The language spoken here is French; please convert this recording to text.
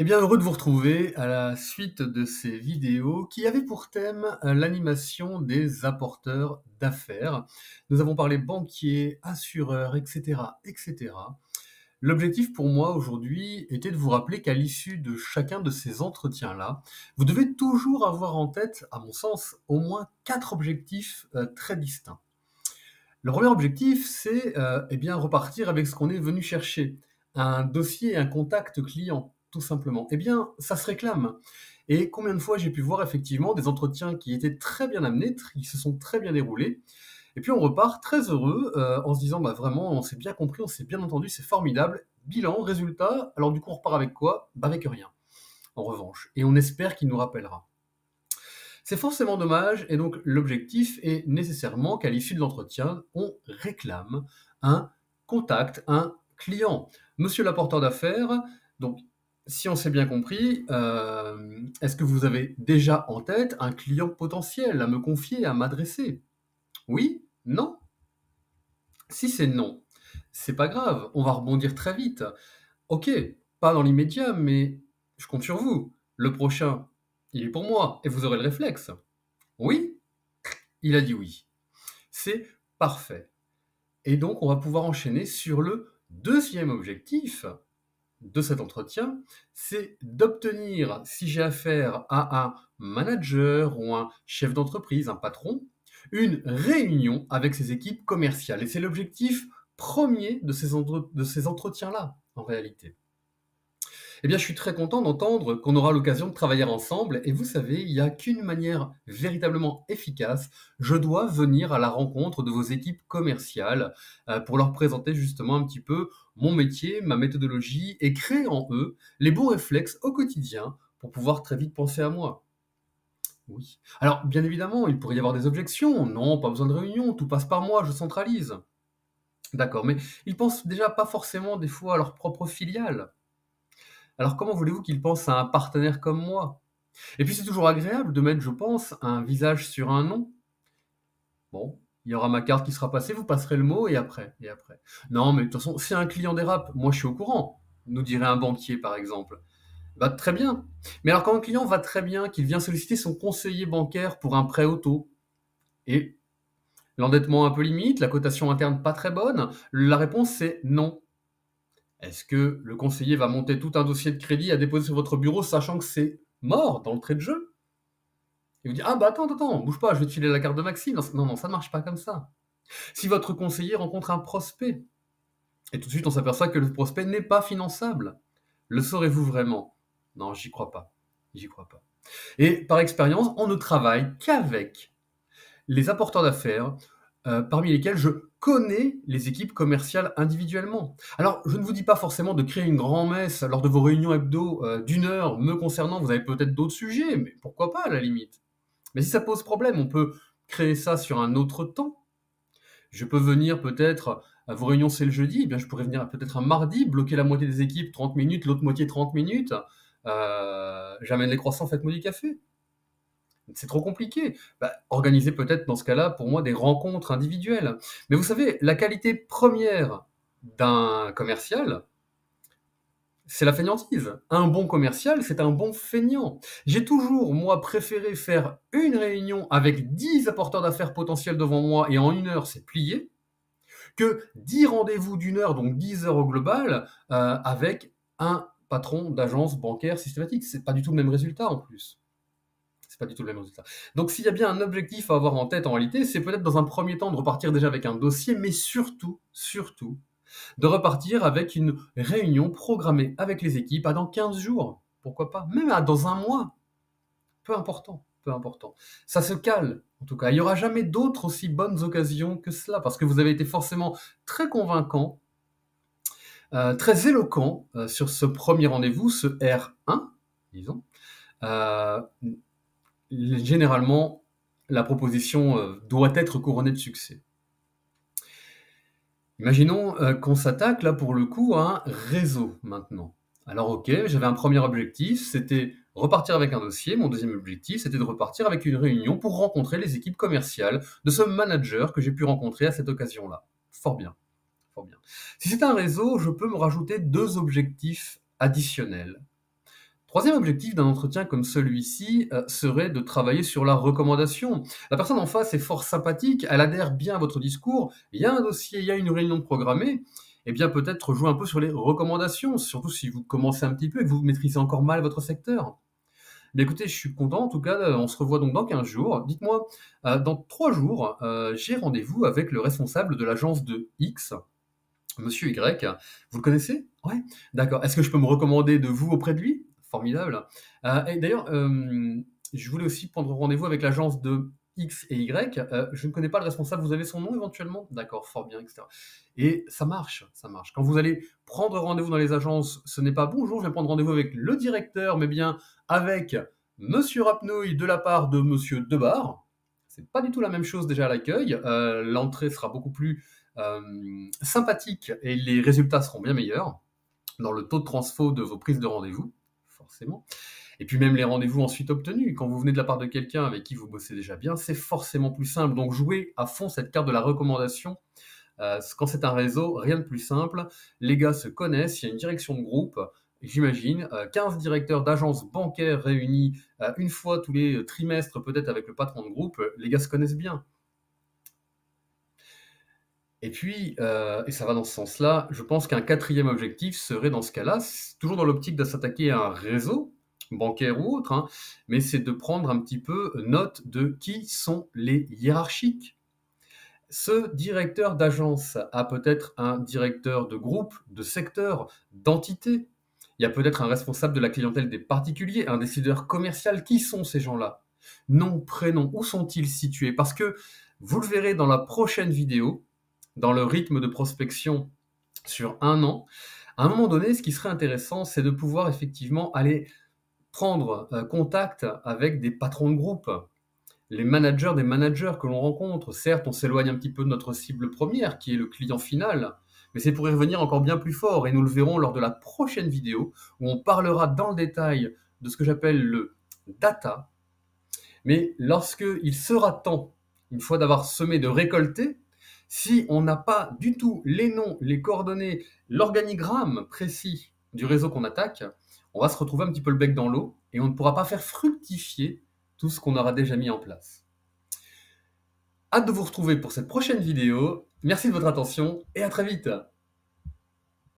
Eh bien, heureux de vous retrouver à la suite de ces vidéos qui avaient pour thème l'animation des apporteurs d'affaires. Nous avons parlé banquiers, assureurs, etc., etc. L'objectif pour moi aujourd'hui était de vous rappeler qu'à l'issue de chacun de ces entretiens-là, vous devez toujours avoir en tête, à mon sens, au moins 4 objectifs très distincts. Le premier objectif, c'est eh bien, repartir avec ce qu'on est venu chercher, un dossier et un contact client, tout simplement. Eh bien, ça se réclame. Et combien de fois j'ai pu voir effectivement des entretiens qui étaient très bien amenés, qui se sont très bien déroulés, et puis on repart très heureux en se disant bah vraiment on s'est bien compris, on s'est bien entendu, c'est formidable. Bilan, résultat, alors du coup on repart avec quoi? Bah avec rien, en revanche. Et on espère qu'il nous rappellera. C'est forcément dommage et donc l'objectif est nécessairement qu'à l'issue de l'entretien, on réclame un contact, un client. Monsieur l'apporteur d'affaires, donc si on s'est bien compris, est-ce que vous avez déjà en tête un client potentiel à me confier, à m'adresser? Oui? Non? Si c'est non, c'est pas grave, on va rebondir très vite. OK, pas dans l'immédiat, mais je compte sur vous. Le prochain, il est pour moi et vous aurez le réflexe. Oui? Il a dit oui. C'est parfait. Et donc, on va pouvoir enchaîner sur le deuxième objectif de cet entretien, c'est d'obtenir, si j'ai affaire à un manager ou un chef d'entreprise, un patron, une réunion avec ses équipes commerciales. Et c'est l'objectif premier de ces entretiens-là, en réalité. Eh bien, je suis très content d'entendre qu'on aura l'occasion de travailler ensemble. Et vous savez, il n'y a qu'une manière véritablement efficace. Je dois venir à la rencontre de vos équipes commerciales pour leur présenter justement un petit peu mon métier, ma méthodologie et créer en eux les bons réflexes au quotidien pour pouvoir très vite penser à moi. Oui. Alors, bien évidemment, il pourrait y avoir des objections. Non, pas besoin de réunion, tout passe par moi, je centralise. D'accord, mais ils pensent déjà pas forcément des fois à leur propre filiale. Alors comment voulez-vous qu'ils pensent à un partenaire comme moi? Et puis c'est toujours agréable de mettre, je pense, un visage sur un nom. Bon, il y aura ma carte qui sera passée, vous passerez le mot et après, et après. Non, mais de toute façon, si un client dérape, moi je suis au courant, nous dirait un banquier par exemple. Va très bien. Mais alors quand un client va très bien, qu'il vient solliciter son conseiller bancaire pour un prêt auto, et l'endettement un peu limite, la cotation interne pas très bonne, la réponse c'est non. Est-ce que le conseiller va monter tout un dossier de crédit à déposer sur votre bureau, sachant que c'est mort dans le trait de jeu? Il vous dit: «Ah bah attends, bouge pas, je vais te filer la carte de Maxime». Non, non, ça ne marche pas comme ça. Si votre conseiller rencontre un prospect et tout de suite on s'aperçoit que le prospect n'est pas finançable, le saurez-vous vraiment? Non, j'y crois pas. J'y crois pas. Et par expérience, on ne travaille qu'avec les apporteurs d'affaires, parmi lesquels je connais les équipes commerciales individuellement. Alors, je ne vous dis pas forcément de créer une grand-messe lors de vos réunions hebdo, d'1 heure me concernant, vous avez peut-être d'autres sujets, mais pourquoi pas à la limite? Mais si ça pose problème, on peut créer ça sur un autre temps. Je peux venir peut-être à vos réunions, c'est le jeudi, eh bien je pourrais venir peut-être un mardi, bloquer la moitié des équipes 30 minutes, l'autre moitié 30 minutes. J'amène les croissants, faites-moi du café. C'est trop compliqué. Bah, organisez peut-être dans ce cas-là, pour moi, des rencontres individuelles. Mais vous savez, la qualité première d'un commercial, c'est la fainéantise. Un bon commercial, c'est un bon feignant. J'ai toujours, moi, préféré faire une réunion avec 10 apporteurs d'affaires potentiels devant moi et en 1 heure, c'est plié, que 10 rendez-vous d'1 heure, donc 10 heures au global, avec un patron d'agence bancaire systématique. C'est pas du tout le même résultat en plus. C'est pas du tout le même résultat. Donc s'il y a bien un objectif à avoir en tête en réalité, c'est peut-être dans un premier temps de repartir déjà avec un dossier, mais surtout, surtout, de repartir avec une réunion programmée avec les équipes dans 15 jours. Pourquoi pas? Même dans un mois. Peu important, peu important. Ça se cale, en tout cas. Il n'y aura jamais d'autres aussi bonnes occasions que cela, parce que vous avez été forcément très convaincant, très éloquent sur ce premier rendez-vous, ce R1, disons. Euh, Généralement, la proposition doit être couronnée de succès. Imaginons qu'on s'attaque là pour le coup à un réseau maintenant. Alors ok, j'avais un premier objectif, c'était repartir avec un dossier. Mon deuxième objectif, c'était de repartir avec une réunion pour rencontrer les équipes commerciales de ce manager que j'ai pu rencontrer à cette occasion-là. Fort bien, fort bien. Si c'est un réseau, je peux me rajouter 2 objectifs additionnels. Troisième objectif d'un entretien comme celui-ci, serait de travailler sur la recommandation. La personne en face est fort sympathique, elle adhère bien à votre discours, il y a un dossier, il y a une réunion de programmée, eh bien peut-être jouer un peu sur les recommandations, surtout si vous commencez un petit peu et que vous maîtrisez encore mal votre secteur. Mais écoutez, je suis content en tout cas, on se revoit donc dans 15 jours. Dites-moi, dans 3 jours, j'ai rendez-vous avec le responsable de l'agence de X, monsieur Y. Vous le connaissez? Ouais? D'accord. Est-ce que je peux me recommander de vous auprès de lui? Formidable. Et d'ailleurs, je voulais aussi prendre rendez-vous avec l'agence de X et Y. Je ne connais pas le responsable, vous avez son nom éventuellement? D'accord, fort bien, etc. Et ça marche, ça marche. Quand vous allez prendre rendez-vous dans les agences, ce n'est pas bonjour, je vais prendre rendez-vous avec le directeur, mais bien avec monsieur Rapnouille de la part de monsieur Debar. C'est pas du tout la même chose déjà à l'accueil. L'entrée sera beaucoup plus sympathique et les résultats seront bien meilleurs dans le taux de transfo de vos prises de rendez-vous, forcément. Et puis même les rendez-vous ensuite obtenus, quand vous venez de la part de quelqu'un avec qui vous bossez déjà bien, c'est forcément plus simple. Donc jouez à fond cette carte de la recommandation. Quand c'est un réseau, rien de plus simple. Les gars se connaissent, il y a une direction de groupe, j'imagine, 15 directeurs d'agences bancaires réunis une fois tous les trimestres, peut-être avec le patron de groupe, les gars se connaissent bien. Et puis, et ça va dans ce sens-là, je pense qu'un quatrième objectif serait dans ce cas-là, toujours dans l'optique de s'attaquer à un réseau, bancaire ou autre, hein, mais c'est de prendre un petit peu note de qui sont les hiérarchiques. Ce directeur d'agence a peut-être un directeur de groupe, de secteur, d'entité. Il y a peut-être un responsable de la clientèle des particuliers, un décideur commercial. Qui sont ces gens-là? Nom, prénom, où sont-ils situés? Parce que vous le verrez dans la prochaine vidéo, dans le rythme de prospection sur un an, à un moment donné, ce qui serait intéressant, c'est de pouvoir effectivement aller prendre contact avec des patrons de groupe, les managers des managers que l'on rencontre. Certes, on s'éloigne un petit peu de notre cible première, qui est le client final, mais c'est pour y revenir encore bien plus fort, et nous le verrons lors de la prochaine vidéo, où on parlera dans le détail de ce que j'appelle le data. Mais lorsqu'il sera temps, une fois d'avoir semé, de récolter, si on n'a pas du tout les noms, les coordonnées, l'organigramme précis du réseau qu'on attaque, on va se retrouver un petit peu le bec dans l'eau et on ne pourra pas faire fructifier tout ce qu'on aura déjà mis en place. Hâte de vous retrouver pour cette prochaine vidéo. Merci de votre attention et à très vite.